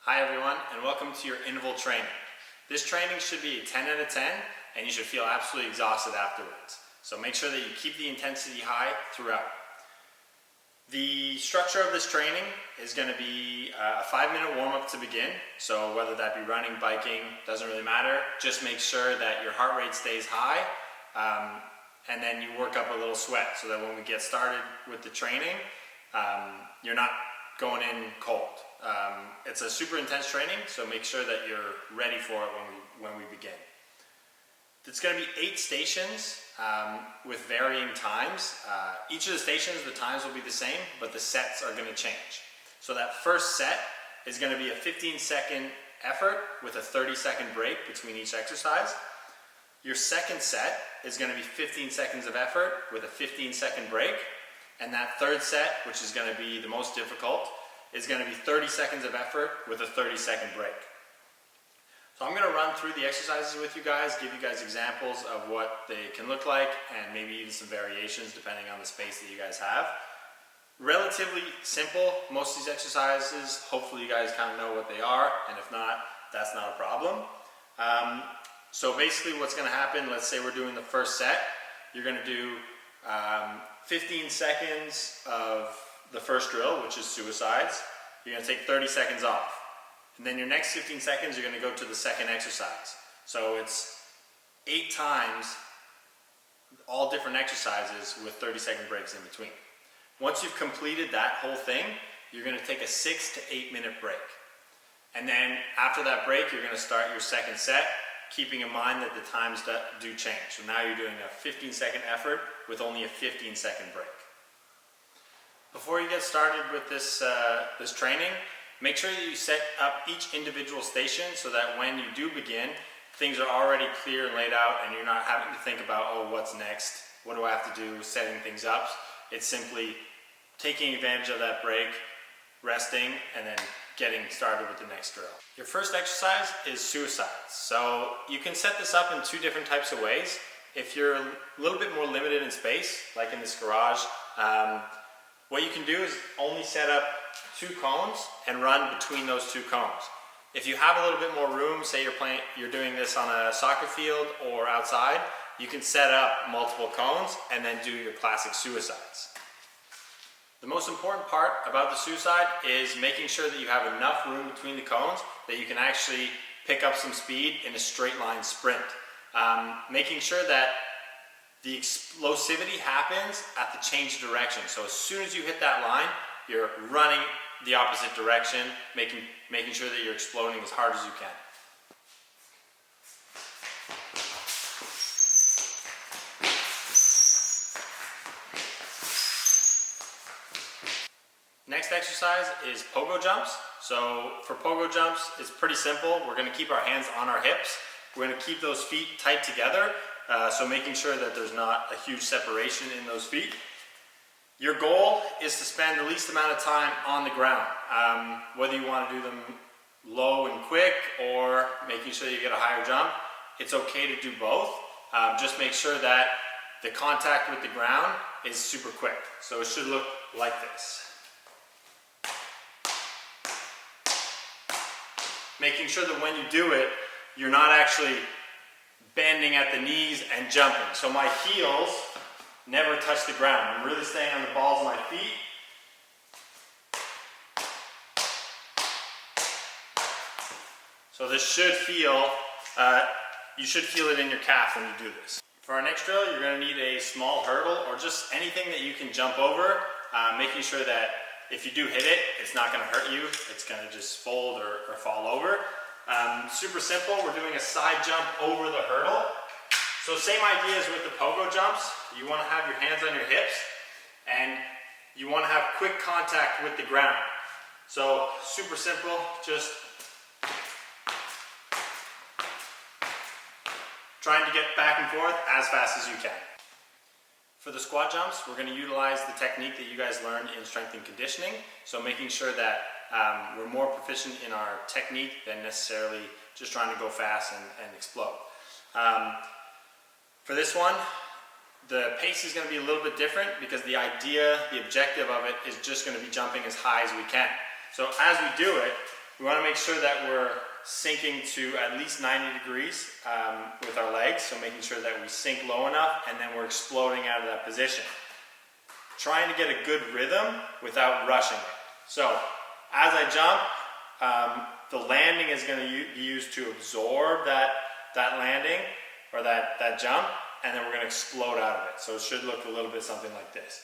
Hi everyone, and welcome to your interval training. This training should be a 10 out of 10, and you should feel absolutely exhausted afterwards. So make sure that you keep the intensity high throughout. The structure of this training is going to be a 5-minute warm-up to begin. So whether that be running, biking, doesn't really matter. Just make sure that your heart rate stays high, and then you work up a little sweat so that when we get started with the training, you're not going in cold. It's a super intense training, so make sure that you're ready for it when we begin. It's going to be 8 stations with varying times. Each of the stations, the times will be the same, but the sets are going to change. So that first set is going to be a 15-second effort with a 30-second break between each exercise. Your second set is going to be 15 seconds of effort with a 15-second break. And that third set, which is going to be the most difficult, is going to be 30 seconds of effort with a 30-second break. So I'm going to run through the exercises with you guys, give you guys examples of what they can look like, and maybe even some variations depending on the space that you guys have. Relatively simple, most of these exercises, hopefully you guys kind of know what they are, and if not, that's not a problem. So basically what's going to happen, let's say we're doing the first set, you're going to do 15 seconds of the first drill, which is suicides. You're going to take 30 seconds off. And then your next 15 seconds, you're going to go to the second exercise. So it's 8 times, all different exercises with 30-second breaks in between. Once you've completed that whole thing, you're going to take a 6 to 8 minute break. And then after that break, you're going to start your second set, keeping in mind that the times do change. So now you're doing a 15-second effort with only a 15-second break. Before you get started with this training, make sure that you set up each individual station so that when you do begin, things are already clear and laid out and you're not having to think about, oh, what's next? What do I have to do? Setting things up. It's simply taking advantage of that break, resting, and then getting started with the next drill. Your first exercise is suicides. So you can set this up in 2 different types of ways. If you're a little bit more limited in space, like in this garage, what you can do is only set up 2 cones and run between those 2 cones. If you have a little bit more room, say you're doing this on a soccer field or outside, you can set up multiple cones and then do your classic suicides. The most important part about the suicide is making sure that you have enough room between the cones that you can actually pick up some speed in a straight line sprint. Making sure that the explosivity happens at the change of direction. So as soon as you hit that line, you're running the opposite direction, making sure that you're exploding as hard as you can. Next exercise is pogo jumps. So for pogo jumps, it's pretty simple. We're going to keep our hands on our hips. We're going to keep those feet tight together, so making sure that there's not a huge separation in those feet. Your goal is to spend the least amount of time on the ground, whether you want to do them low and quick or making sure you get a higher jump. It's okay to do both. Just make sure that the contact with the ground is super quick. So it should look like this. Making sure that when you do it, you're not actually bending at the knees and jumping. So my heels never touch the ground. I'm really staying on the balls of my feet. So this should feel, you should feel it in your calf when you do this. For our next drill, you're going to need a small hurdle or just anything that you can jump over, making sure that if you do hit it, it's not going to hurt you. It's going to just fold or fall over. Super simple. We're doing a side jump over the hurdle. So same idea as with the pogo jumps. You want to have your hands on your hips and you want to have quick contact with the ground. So super simple, just trying to get back and forth as fast as you can. For the squat jumps, we're going to utilize the technique that you guys learned in strength and conditioning. So making sure that we're more proficient in our technique than necessarily just trying to go fast and explode. For this one, the pace is going to be a little bit different because the objective of it is just going to be jumping as high as we can. So as we do it, We want to make sure that we're sinking to at least 90 degrees with our legs, so making sure that we sink low enough and then we're exploding out of that position. Trying to get a good rhythm without rushing it. So as I jump, the landing is going to be used to absorb that landing or that jump, and then we're going to explode out of it. So it should look a little bit something like this.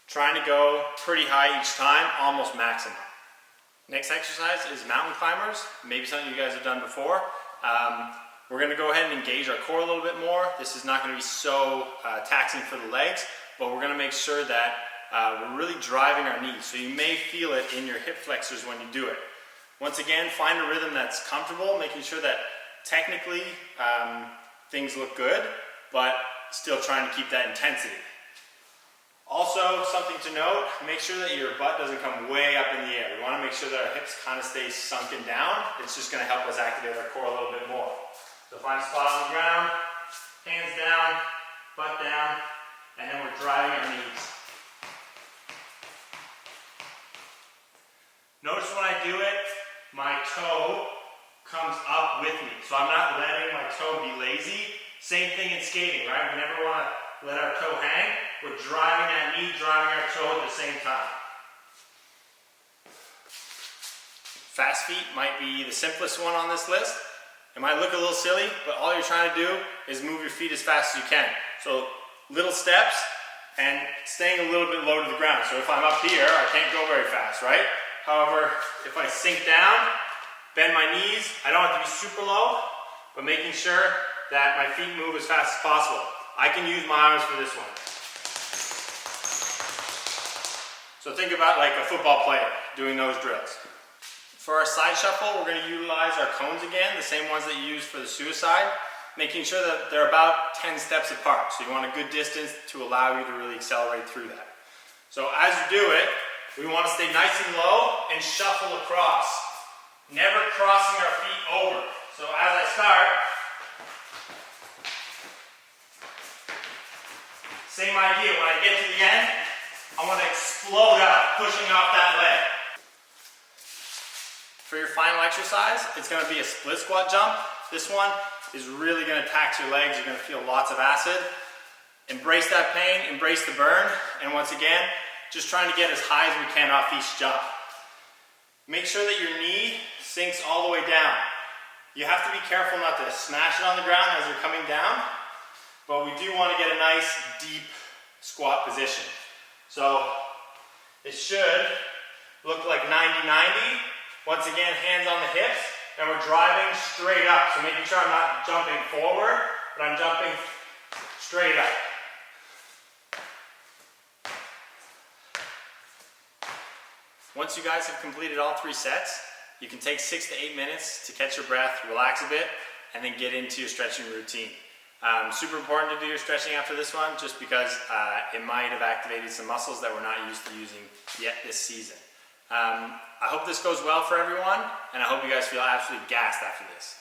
Trying to go pretty high each time, almost maximum. Next exercise is mountain climbers. Maybe something you guys have done before. We're going to go ahead and engage our core a little bit more. This is not going to be so taxing for the legs, but we're going to make sure that we're really driving our knees. So you may feel it in your hip flexors when you do it. Once again, find a rhythm that's comfortable, making sure that technically things look good, but still trying to keep that intensity. Also, something to note, make sure that your butt doesn't come way up in the air. We want to make sure that our hips kind of stay sunken down. It's just going to help us activate our core a little bit more. So find a spot on the ground, hands down, butt down, and then we're driving our knees. Notice when I do it, my toe comes up with me. So I'm not letting my toe be lazy. Same thing in skating, right? We never want to let our toe hang. We're driving that knee, driving our toe at the same time. Fast feet might be the simplest one on this list. It might look a little silly, but all you're trying to do is move your feet as fast as you can. So little steps and staying a little bit low to the ground. So if I'm up here, I can't go very fast, right? However, if I sink down, bend my knees, I don't have to be super low, but making sure that my feet move as fast as possible. I can use my arms for this one. So think about like a football player doing those drills. For our side shuffle, we're going to utilize our cones again, the same ones that you use for the suicide, making sure that they're about 10 steps apart. So you want a good distance to allow you to really accelerate through that. So as you do it, we want to stay nice and low and shuffle across, never crossing our feet over. So as I start, same idea, when I get to the end, I want to explode out, pushing off that leg. For your final exercise, it's going to be a split squat jump. This one is really going to tax your legs. You're going to feel lots of acid. Embrace that pain, embrace the burn, and once again, just trying to get as high as we can off each jump. Make sure that your knee sinks all the way down. You have to be careful not to smash it on the ground as you're coming down, but we do want to get a nice deep squat position. So it should look like 90-90. Once again, hands on the hips, and we're driving straight up. So making sure I'm not jumping forward, but I'm jumping straight up. Once you guys have completed all 3 sets, you can take 6 to 8 minutes to catch your breath, relax a bit, and then get into your stretching routine. Super important to do your stretching after this one, just because it might have activated some muscles that we're not used to using yet this season. I hope this goes well for everyone, and I hope you guys feel absolutely gassed after this.